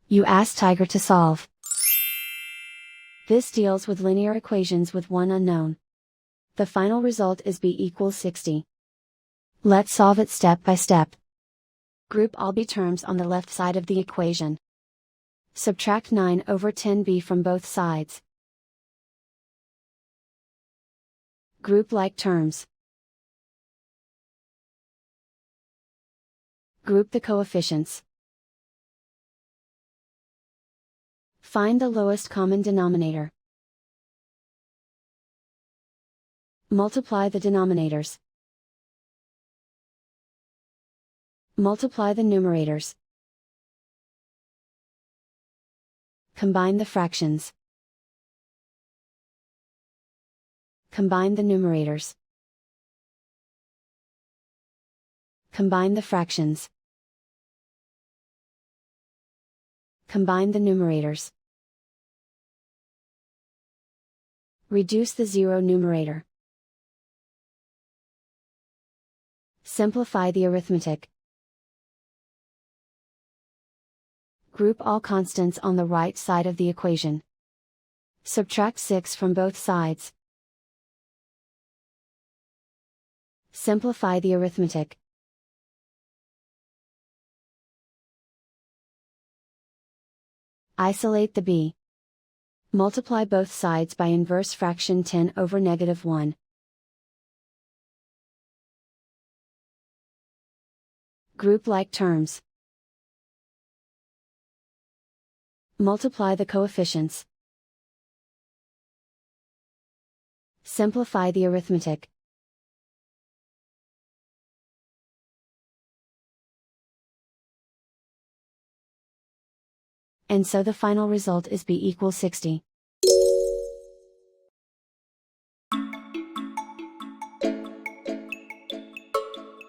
You ask Tiger to solve. This deals with linear equations with one unknown. The final result is b equals 60. Let's solve it step by step. Group all b terms on the left side of the equation. Subtract 9 over 10b from both sides. Group like terms. Group the coefficients. Find the lowest common denominator. Multiply the denominators. Multiply the numerators. Combine the fractions. Combine the numerators. Combine the fractions. Combine the numerators. Reduce the zero numerator. Simplify the arithmetic. Group all constants on the right side of the equation. Subtract 6 from both sides. Simplify the arithmetic. Isolate the b. Multiply both sides by inverse fraction 10 over -1. Group like terms. Multiply the coefficients. Simplify the arithmetic. And so the final result is b equals 60.